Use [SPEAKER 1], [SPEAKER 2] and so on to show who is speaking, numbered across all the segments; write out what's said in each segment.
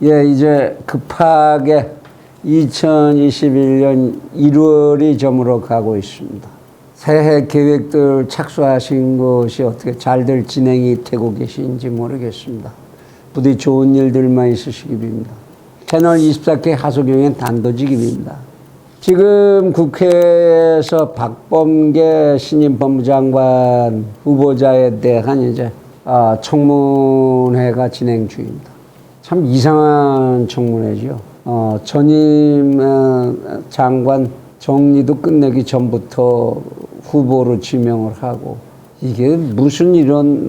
[SPEAKER 1] 예, 이제 급하게 2021년 1월이 저물어 가고 있습니다. 새해 계획들 착수하신 것이 어떻게 잘들 진행이 되고 계신지 모르겠습니다. 부디 좋은 일들만 있으시기 바랍니다. 채널 24K 하소경의 단도직입입니다. 지금 국회에서 박범계 신임 법무장관 후보자에 대한 이제 청문회가 진행 중입니다. 참 이상한 청문회죠. 전임 장관 정리도 끝내기 전부터 후보로 지명을 하고, 이게 무슨 이런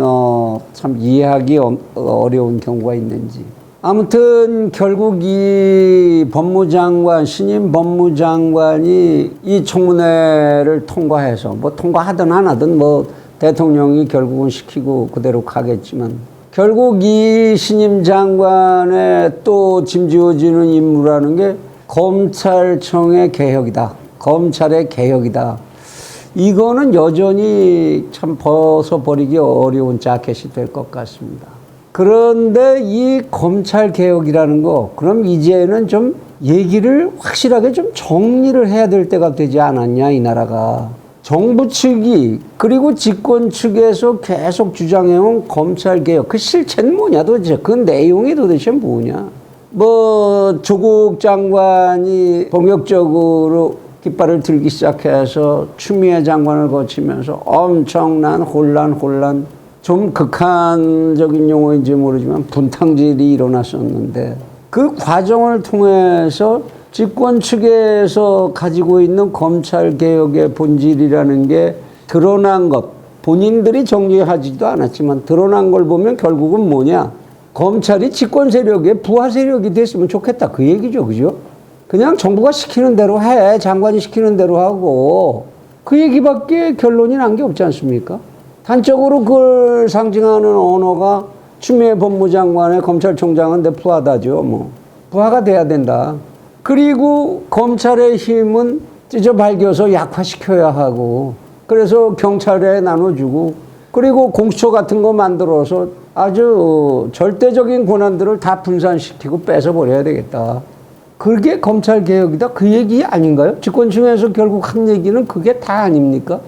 [SPEAKER 1] 참 이해하기 어려운 경우가 있는지. 아무튼 결국 이 법무장관, 신임 법무장관이 이 청문회를 통과해서 뭐 통과하든 안 하든 뭐 대통령이 결국은 시키고 그대로 가겠지만, 결국 이 신임 장관의 또 짐지어지는 임무라는 게 검찰청의 개혁이다. 검찰의 개혁이다. 이거는 여전히 참 벗어버리기 어려운 자켓이 될 것 같습니다. 그런데 이 검찰 개혁이라는 거, 그럼 이제는 좀 얘기를 확실하게 좀 정리를 해야 될 때가 되지 않았냐, 이 나라가. 정부 측이 그리고 집권 측에서 계속 주장해온 검찰개혁, 그 실체는 뭐냐 도대체, 그 내용이 도대체 뭐냐. 뭐 조국 장관이 본격적으로 깃발을 들기 시작해서 추미애 장관을 거치면서 엄청난 혼란, 좀 극한적인 용어인지 모르지만 분탕질이 일어났었는데, 그 과정을 통해서 집권 측에서 가지고 있는 검찰개혁의 본질이라는 게 드러난 것, 본인들이 정리하지도 않았지만 드러난 걸 보면 결국은 뭐냐, 검찰이 집권 세력의 부하 세력이 됐으면 좋겠다, 그 얘기죠. 그죠? 그냥 정부가 시키는 대로 해, 장관이 시키는 대로 하고, 그 얘기밖에 결론이 난 게 없지 않습니까? 단적으로 그걸 상징하는 언어가 추미애 법무장관의 검찰총장은 내 부하다죠. 뭐 부하가 돼야 된다. 그리고 검찰의 힘은 찢어발겨서 약화시켜야 하고, 그래서 경찰에 나눠주고, 그리고 공수처 같은 거 만들어서 아주 절대적인 권한들을 다 분산시키고 뺏어버려야 되겠다. 그게 검찰개혁이다, 그 얘기 아닌가요? 집권층에서 결국 한 얘기는 그게 다 아닙니까?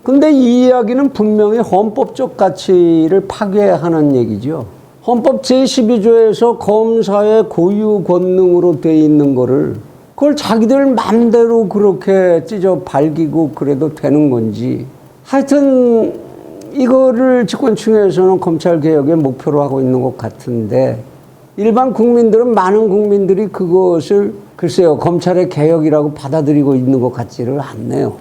[SPEAKER 1] 근데 이 이야기는 분명히 헌법적 가치를 파괴하는 얘기죠. 헌법 제12조에서 검사의 고유 권능으로 돼 있는 거를, 그걸 자기들 맘대로 그렇게 찢어 발기고 그래도 되는 건지. 하여튼 이거를 집권층에서는 검찰개혁의 목표로 하고 있는 것 같은데, 일반 국민들은, 많은 국민들이 그것을 글쎄요, 검찰의 개혁이라고 받아들이고 있는 것 같지를 않네요.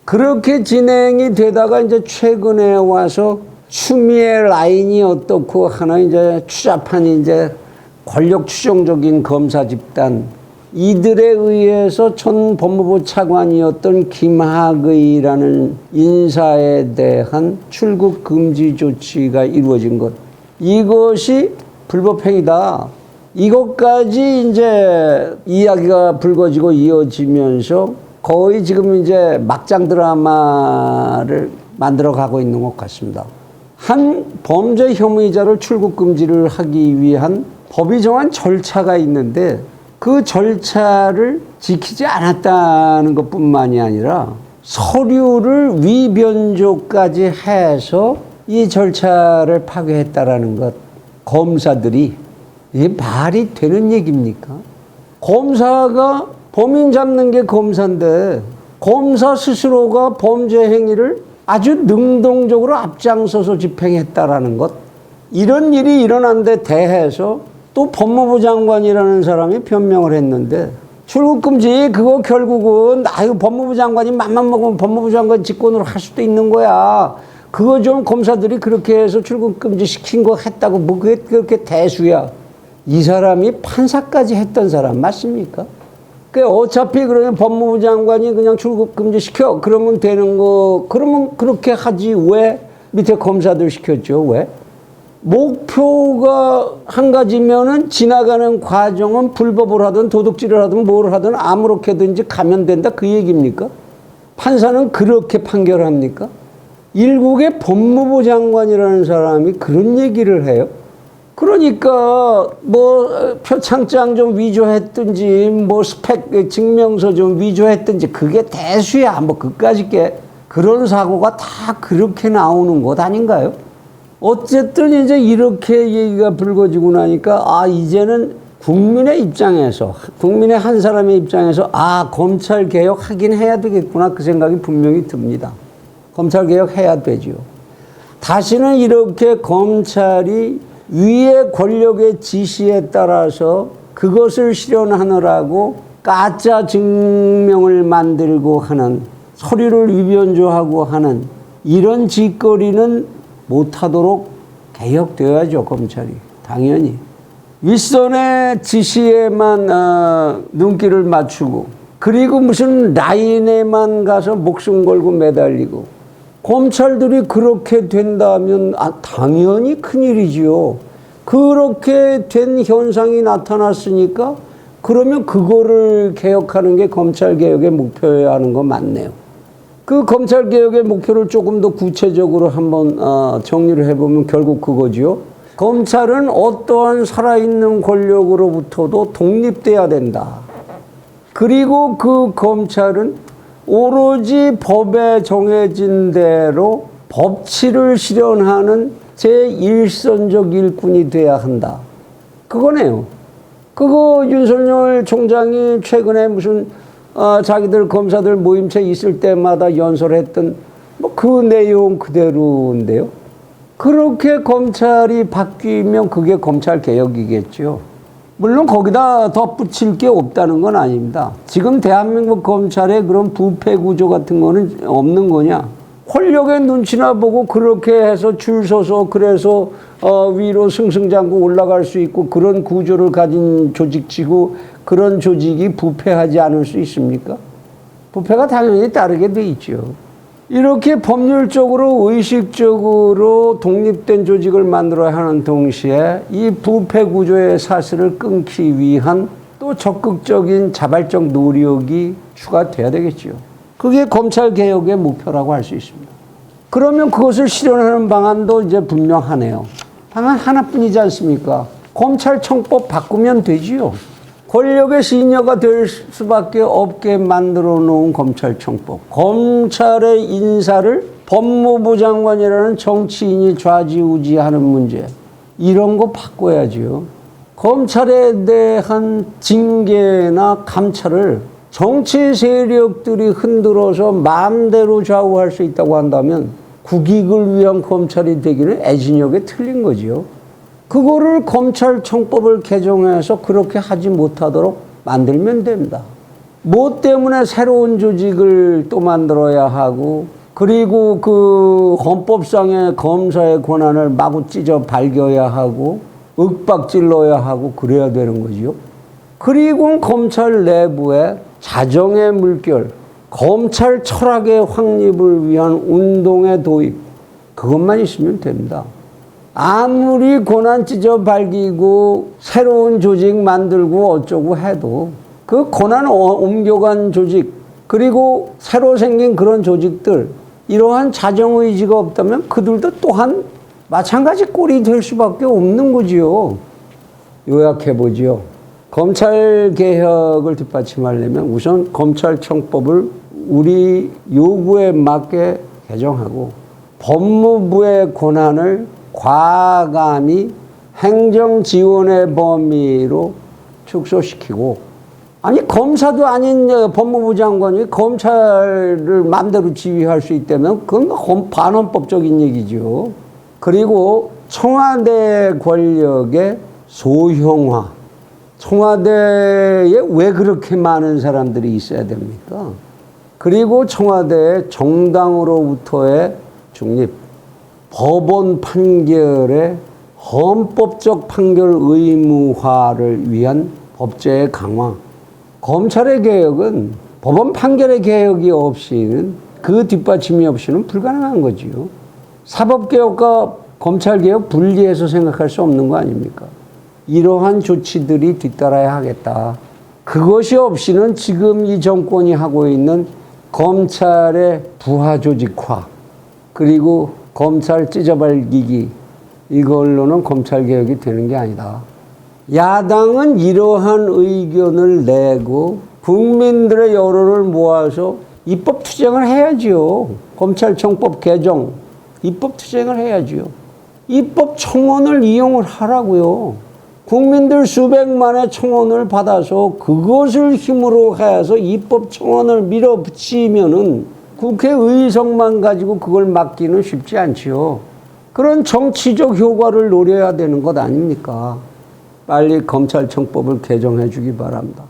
[SPEAKER 1] 그렇게 진행이 되다가 이제 최근에 와서 추미애 라인이 어떻고 하나 이제 추잡한 이제 권력 추종적인 검사 집단, 이들에 의해서 전 법무부 차관이었던 김학의라는 인사에 대한 출국 금지 조치가 이루어진 것, 이것이 불법행위다. 이것까지 이제 이야기가 불거지고 이어지면서 거의 지금 이제 막장 드라마를 만들어 가고 있는 것 같습니다. 한 범죄 혐의자를 출국 금지를 하기 위한 법이 정한 절차가 있는데, 그 절차를 지키지 않았다는 것뿐만이 아니라 서류를 위변조까지 해서 이 절차를 파괴했다라는 것. 검사들이, 이게 말이 되는 얘기입니까? 검사가 범인 잡는 게 검사인데, 검사 스스로가 범죄 행위를 아주 능동적으로 앞장서서 집행했다라는 것. 이런 일이 일어난 데 대해서 또 법무부 장관이라는 사람이 변명을 했는데, 출국금지 그거 결국은 법무부 장관이 맘만 먹으면 법무부 장관 직권으로 할 수도 있는 거야. 그거 좀 검사들이 그렇게 해서 출국금지 시킨 거 했다고 뭐 그게 그렇게 대수야. 이 사람이 판사까지 했던 사람 맞습니까? 어차피 그러면 법무부 장관이 그냥 출국금지 시켜, 그러면 되는 거, 그러면 그렇게 하지 왜 밑에 검사들 시켰죠? 왜? 목표가 한 가지면은 지나가는 과정은 불법을 하든 도둑질을 하든 뭘 하든 아무렇게든지 가면 된다, 그 얘기입니까? 판사는 그렇게 판결합니까? 일국의 법무부 장관이라는 사람이 그런 얘기를 해요? 그러니까 뭐 표창장 좀 위조했든지 뭐 스펙 증명서 좀 위조했든지 그게 대수야. 뭐 그까짓 게 그런 사고가 다 그렇게 나오는 것 아닌가요? 어쨌든 이제 이렇게 얘기가 불거지고 나니까 아 이제는 국민의 입장에서 국민의 한 사람의 입장에서 아 검찰 개혁 하긴 해야 되겠구나 그 생각이 분명히 듭니다. 검찰 개혁 해야 되지요. 다시는 이렇게 검찰이 위의 권력의 지시에 따라서 그것을 실현하느라고 가짜 증명을 만들고 하는 서류를 위변조하고 하는 이런 짓거리는 못하도록 개혁되어야죠. 검찰이 당연히 윗선의 지시에만 눈길을 맞추고 그리고 무슨 라인에만 가서 목숨 걸고 매달리고 검찰들이 그렇게 된다면 당연히 큰일이지요. 그렇게 된 현상이 나타났으니까 그러면 그거를 개혁하는 게 검찰개혁의 목표여야 하는 거 맞네요. 그 검찰개혁의 목표를 조금 더 구체적으로 한번 정리를 해보면 결국 그거지요. 검찰은 어떠한 살아있는 권력으로부터도 독립돼야 된다. 그리고 그 검찰은 오로지 법에 정해진 대로 법치를 실현하는 제1선적 일꾼이 돼야 한다. 그거네요. 그거 윤석열 총장이 최근에 무슨 자기들 검사들 모임체 있을 때마다 연설했던 뭐 그 내용 그대로인데요. 그렇게 검찰이 바뀌면 그게 검찰 개혁이겠죠. 물론 거기다 덧붙일 게 없다는 건 아닙니다. 지금 대한민국 검찰의 그런 부패 구조 같은 거는 없는 거냐. 권력의 눈치나 보고 그렇게 해서 줄 서서 그래서 위로 승승장구 올라갈 수 있고 그런 구조를 가진 조직치고 그런 조직이 부패하지 않을 수 있습니까? 부패가 당연히 따르게 돼 있죠. 이렇게 법률적으로 의식적으로 독립된 조직을 만들어야 하는 동시에 이 부패 구조의 사슬을 끊기 위한 또 적극적인 자발적 노력이 추가돼야 되겠죠. 그게 검찰개혁의 목표라고 할 수 있습니다. 그러면 그것을 실현하는 방안도 이제 분명하네요. 방안 하나뿐이지 않습니까? 검찰청법 바꾸면 되지요. 권력의 시녀가 될 수밖에 없게 만들어 놓은 검찰청법. 검찰의 인사를 법무부 장관이라는 정치인이 좌지우지하는 문제. 이런 거 바꿔야지요. 검찰에 대한 징계나 감찰을 정치 세력들이 흔들어서 마음대로 좌우할 수 있다고 한다면 국익을 위한 검찰이 되기는 애진역에 틀린 거지요. 그거를 검찰청법을 개정해서 그렇게 하지 못하도록 만들면 됩니다. 뭐 때문에 새로운 조직을 또 만들어야 하고 그리고 그 헌법상의 검사의 권한을 마구 찢어 발겨야 하고 윽박질러야 하고 그래야 되는 거지요. 그리고 검찰 내부에 자정의 물결, 검찰 철학의 확립을 위한 운동의 도입 그것만 있으면 됩니다. 아무리 권한 찢어 발기고 새로운 조직 만들고 어쩌고 해도 그 권한 옮겨간 조직 그리고 새로 생긴 그런 조직들 이러한 자정의지가 없다면 그들도 또한 마찬가지 꼴이 될 수밖에 없는 거지요. 요약해보지요. 검찰개혁을 뒷받침하려면 우선 검찰청법을 우리 요구에 맞게 개정하고 법무부의 권한을 과감히 행정지원의 범위로 축소시키고 아니 검사도 아닌 법무부 장관이 검찰을 마음대로 지휘할 수 있다면 그건 반헌법적인 얘기죠. 그리고 청와대 권력의 소형화. 청와대에 왜 그렇게 많은 사람들이 있어야 됩니까? 그리고 청와대의 정당으로부터의 중립. 법원 판결의 헌법적 판결 의무화를 위한 법제의 강화. 검찰의 개혁은 법원 판결의 개혁이 없이는 그 뒷받침이 없이는 불가능한 거지요. 사법개혁과 검찰개혁 분리해서 생각할 수 없는 거 아닙니까? 이러한 조치들이 뒤따라야 하겠다. 그것이 없이는 지금 이 정권이 하고 있는 검찰의 부하조직화 그리고 검찰 찢어발기기 이걸로는 검찰개혁이 되는 게 아니다. 야당은 이러한 의견을 내고 국민들의 여론을 모아서 입법 투쟁을 해야지요. 검찰청법 개정, 입법 투쟁을 해야지요. 입법 청원을 이용을 하라고요. 국민들 수백만의 청원을 받아서 그것을 힘으로 해서 입법 청원을 밀어붙이면은 국회 의석만 가지고 그걸 막기는 쉽지 않지요. 그런 정치적 효과를 노려야 되는 것 아닙니까? 빨리 검찰청법을 개정해 주기 바랍니다.